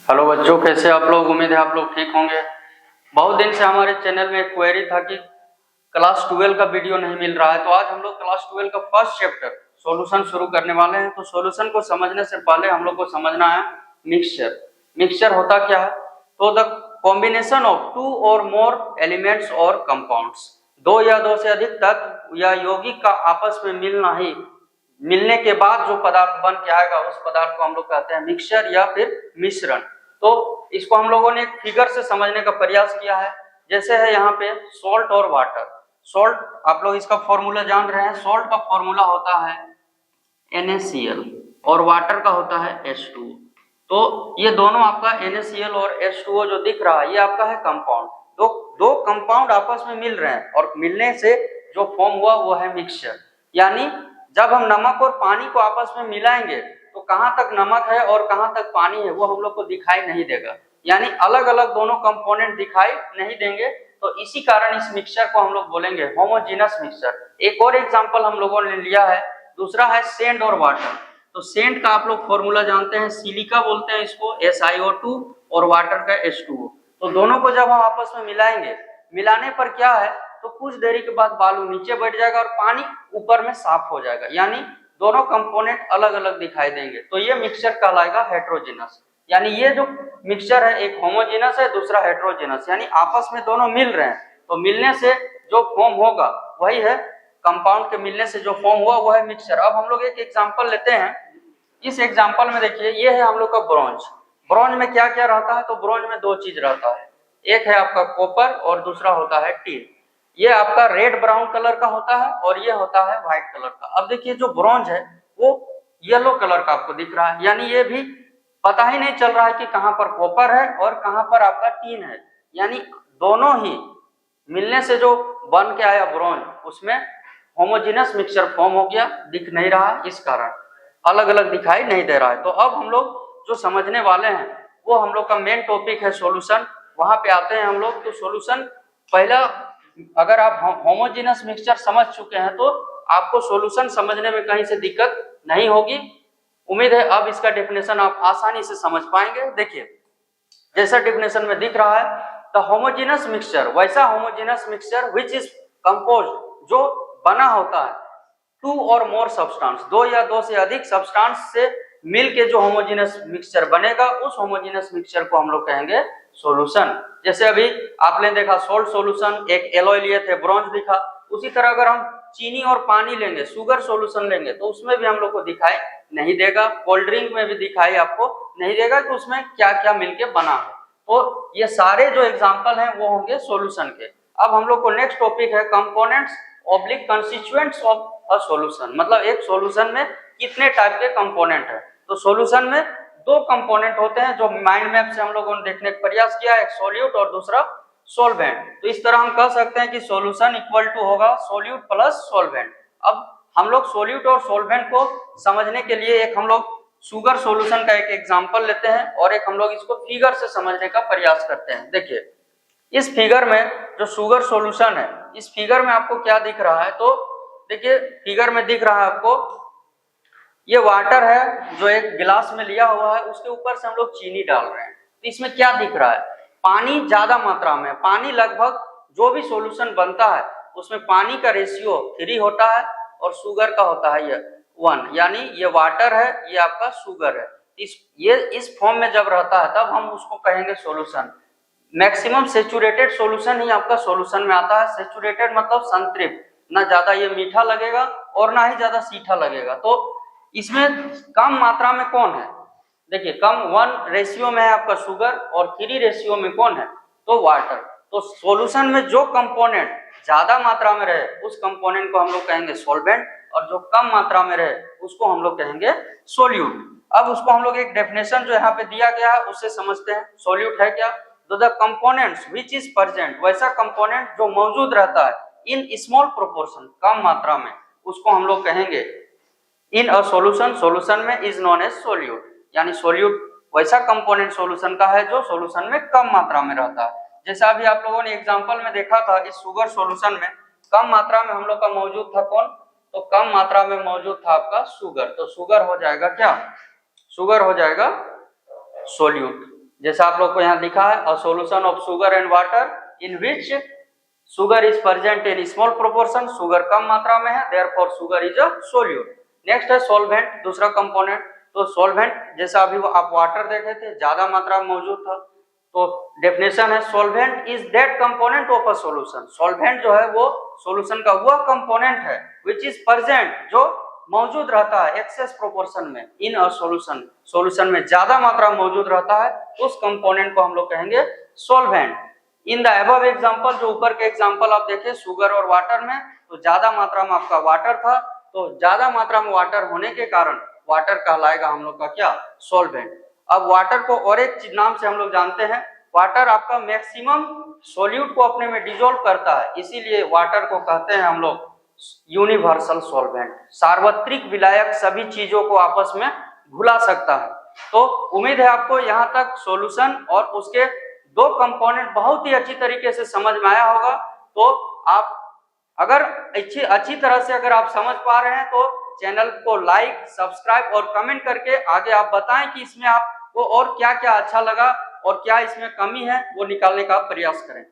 Hello बच्चों, कैसे आप लोग। उम्मीद है आप लोग ठीक होंगे। बहुत दिन से हमारे चैनल में एक क्वेरी था कि क्लास 12 का वीडियो नहीं मिल रहा है, तो आज हम लोग क्लास 12 का फर्स्ट चैप्टर सॉल्यूशन शुरू करने वाले हैं। तो सॉल्यूशन को समझने से पहले हम लोग को समझना है मिक्सचर। मिक्सचर होता क्या है? तो द कॉम्बिनेशन ऑफ टू और मोर एलिमेंट्स और कंपाउंड्स, दो या दो से अधिक तत्व या यौगिक का आपस में मिलने के बाद जो पदार्थ बन के आएगा उस पदार्थ को हम लोग कहते हैं मिक्सचर या फिर मिश्रण। तो इसको हम लोगों ने एक फिगर से समझने का प्रयास किया है। जैसे है यहाँ पे सॉल्ट और वाटर। सॉल्ट, आप लोग इसका फॉर्मूला जान रहे हैं। सॉल्ट का फॉर्मूला होता है NaCl और वाटर का होता है H2। तो ये दोनों आपका NaCl और H2O जो दिख रहा है ये आपका है कंपाउंड। दो कंपाउंड आपस में मिल रहे हैं और मिलने से जो फॉर्म हुआ वो है मिक्सचर। यानी जब हम नमक और पानी को आपस में मिलाएंगे तो कहाँ तक नमक है और कहाँ तक पानी है वो हम लोग को दिखाई नहीं देगा, यानी अलग अलग दोनों कंपोनेंट दिखाई नहीं देंगे। तो इसी कारण इस मिक्सचर को हम लोग बोलेंगे होमोजेनस मिक्सचर। एक और एग्जांपल हम लोगों ने लिया है, दूसरा है सैंड और वाटर। तो सैंड का आप लोग फॉर्मूला जानते हैं, सिलिका बोलते हैं इसको, SiO2, और वाटर का H2O। तो दोनों को जब हम आपस में मिलाएंगे, मिलाने पर क्या है तो कुछ देरी के बाद बालू नीचे बैठ जाएगा और पानी ऊपर में साफ हो जाएगा, यानी दोनों कंपोनेंट अलग अलग दिखाई देंगे। तो ये मिक्सचर कहलाएगा हेट्रोजेनस। यानी ये जो मिक्सचर है एक होमोजेनस है, दूसरा हेट्रोजेनस, यानी आपस में दोनों मिल रहे हैं तो मिलने से जो फॉर्म होगा वही है कंपाउंड के मिलने से जो फॉर्म हुआ वो है मिक्सचर। अब हम लोग एक एग्जांपल लेते हैं। इस एग्जांपल में देखिए ये है हम लोग का ब्रॉन्ज। ब्रॉन्ज में क्या क्या रहता है? तो ब्रॉन्ज में दो चीज रहता है, एक है आपका कॉपर और दूसरा होता है टीन। ये आपका रेड ब्राउन कलर का होता है और ये होता है व्हाइट कलर का। अब देखिए जो ब्रॉन्ज है वो येलो कलर का आपको दिख रहा है, यानी ये भी पता ही नहीं चल रहा है कि कहां पर कॉपर है और कहां पर आपका टीन है, यानी दोनों ही मिलने से जो बन के आया ब्रॉन्ज उसमें होमोजेनस मिक्सचर फॉर्म हो गया, दिख नहीं रहा, इस कारण अलग अलग दिखाई नहीं दे रहा है। तो अब हम लोग जो समझने वाले हैं वो हम लोग का मेन टॉपिक है सॉल्यूशन। वहां पे आते हैं हम लोग। तो सॉल्यूशन पहला, अगर आप होमोजेनस मिक्सचर समझ चुके हैं तो आपको सॉल्यूशन समझने में कहीं से दिक्कत नहीं होगी। उम्मीद है अब इसका डेफिनेशन आप आसानी से समझ पाएंगे। देखिए जैसा डेफिनेशन में दिख रहा है, द होमोजेनस मिक्सचर, वैसा homogeneous mixture which is composed, जो बना होता है टू और मोर सब्सटेंस, दो या दो से अधिक सब्सटेंस से मिलके जो होमोजेनस मिक्सचर बनेगा उस होमोजेनस मिक्सचर को हम लोग कहेंगे सॉल्यूशन। जैसे अभी आपने देखा सोल्ट सॉल्यूशन, एक एलॉय लिए थे ब्रॉन्ज दिखा। उसी तरह अगर हम चीनी और पानी लेंगे, शुगर सॉल्यूशन लेंगे तो उसमें भी हम लोग को दिखाई नहीं देगा। कोल्ड ड्रिंक में भी दिखाई आपको नहीं देगा कि उसमें क्या क्या मिलके बना है। तो ये सारे जो एग्जाम्पल हैं वो होंगे सॉल्यूशन के। अब हम लोग को नेक्स्ट टॉपिक है components oblique constituents of a solution, मतलब एक सॉल्यूशन में कितने टाइप के कंपोनेंट है। तो सॉल्यूशन में दो कंपोनेंट होते हैं जो माइंड मैप से हम लोगों ने देखने का प्रयास किया, एक सॉल्यूट और दूसरा सॉल्वेंट। तो इस तरह हम कह सकते हैं कि सॉल्यूशन इक्वल टू होगा सॉल्यूट प्लस सॉल्वेंट। अब हम लोग सॉल्यूट और सॉल्वेंट को समझने के लिए एक हम लोग शुगर सॉल्यूशन का एक एग्जांपल लेते हैं और एक हम लोग इसको फिगर से समझने का प्रयास करते हैं। देखिए इस फिगर में जो शुगर सॉल्यूशन है, इस फिगर में आपको क्या दिख रहा है? तो देखिए फिगर में दिख रहा है आपको ये वाटर है जो एक गिलास में लिया हुआ है, उसके ऊपर से हम लोग चीनी डाल रहे हैं। तो इसमें क्या दिख रहा है? पानी ज्यादा मात्रा में, पानी लगभग जो भी सॉल्यूशन बनता है उसमें पानी का रेशियो 3 होता है और शुगर का होता है ये 1, यानी ये वाटर है, ये आपका शुगर है। इस फॉर्म में जब रहता है तब हम उसको कहेंगे सॉल्यूशन। मैक्सिमम सेचुरेटेड सॉल्यूशन ही आपका सॉल्यूशन में आता है। सेचुरेटेड मतलब संतृप्त, ना ज्यादा ये मीठा लगेगा और ना ही ज्यादा सीठा लगेगा। तो इसमें कम मात्रा में कौन है? देखिए कम 1 रेशियो में है आपका शुगर और 3 रेशियो में कौन है? तो वाटर। तो सॉल्यूशन में जो कंपोनेंट ज्यादा मात्रा में रहे उस कंपोनेंट को हम लोग कहेंगे सॉल्वेंट और जो कम मात्रा में रहे उसको हम लोग कहेंगे सॉल्यूट। अब उसको हम लोग एक डेफिनेशन जो यहाँ पे दिया गया है उससे समझते हैं। सॉल्यूट है क्या? तो the components which is present, वैसा कंपोनेंट जो मौजूद रहता है इन स्मॉल प्रोपोर्शन, कम मात्रा में, उसको हम लोग कहेंगे इन अ सॉल्यूशन, सॉल्यूशन में इज नोन एज सॉल्यूट। यानी सॉल्यूट वैसा कंपोनेंट सॉल्यूशन का है जो सॉल्यूशन में कम मात्रा में रहता है। जैसा अभी आप लोगों ने एग्जांपल में देखा था, इस शुगर सॉल्यूशन में कम मात्रा में हम लोग का मौजूद था कौन? तो कम मात्रा में मौजूद था आपका शुगर। तो शुगर हो जाएगा क्या? शुगर हो जाएगा सॉल्यूट। जैसा आप लोग को यहाँ लिखा है, a solution of sugar and water in which sugar is present in small proportion, sugar कम मात्रा में है, therefore sugar is a solute. Next है सॉल्वेंट, दूसरा कंपोनेंट। तो सॉल्वेंट जैसा अभी आप वाटर देखे थे ज्यादा मात्रा में मौजूद था, तो डेफिनेशन है solvent is that component of a solution. Solvent जो है वो सॉल्यूशन का वह कंपोनेंट है विच इज प्रेजेंट, जो मौजूद रहता है एक्सेस प्रोपोर्शन में इन अ सॉल्यूशन, सॉल्यूशन में ज्यादा मात्रा में मौजूद रहता है, उस कंपोनेंट को हम लोग कहेंगे solvent. In the above example, जो ऊपर के एग्जांपल आप देखें शुगर और वाटर में, तो ज्यादा मात्रा में आपका वाटर था, तो ज्यादा मात्रा में वाटर होने के कारण वाटर कहलाएगा हम लोग का क्या, सॉल्वेंट। अब वाटर को और एक नाम से हम लोग जानते हैं, वाटर आपका मैक्सिमम सोल्यूट को अपने में डिसॉल्व करता है, इसीलिए वाटर को कहते हैं हम लोग यूनिवर्सल सॉल्वेंट। सार्वत्रिक विलायक सभी चीजों को आपस में घुला सकता है। तो उम्मीद है आपको यहाँ तक सॉल्यूशन और उसके दो कंपोनेंट बहुत ही अच्छी तरीके से समझ में आया होगा। तो आप अगर अच्छी तरह से अगर आप समझ पा रहे हैं तो चैनल को लाइक, सब्सक्राइब और कमेंट करके आगे आप बताएं कि इसमें आपको और क्या क्या अच्छा लगा और क्या इसमें कमी है, वो निकालने का प्रयास करें।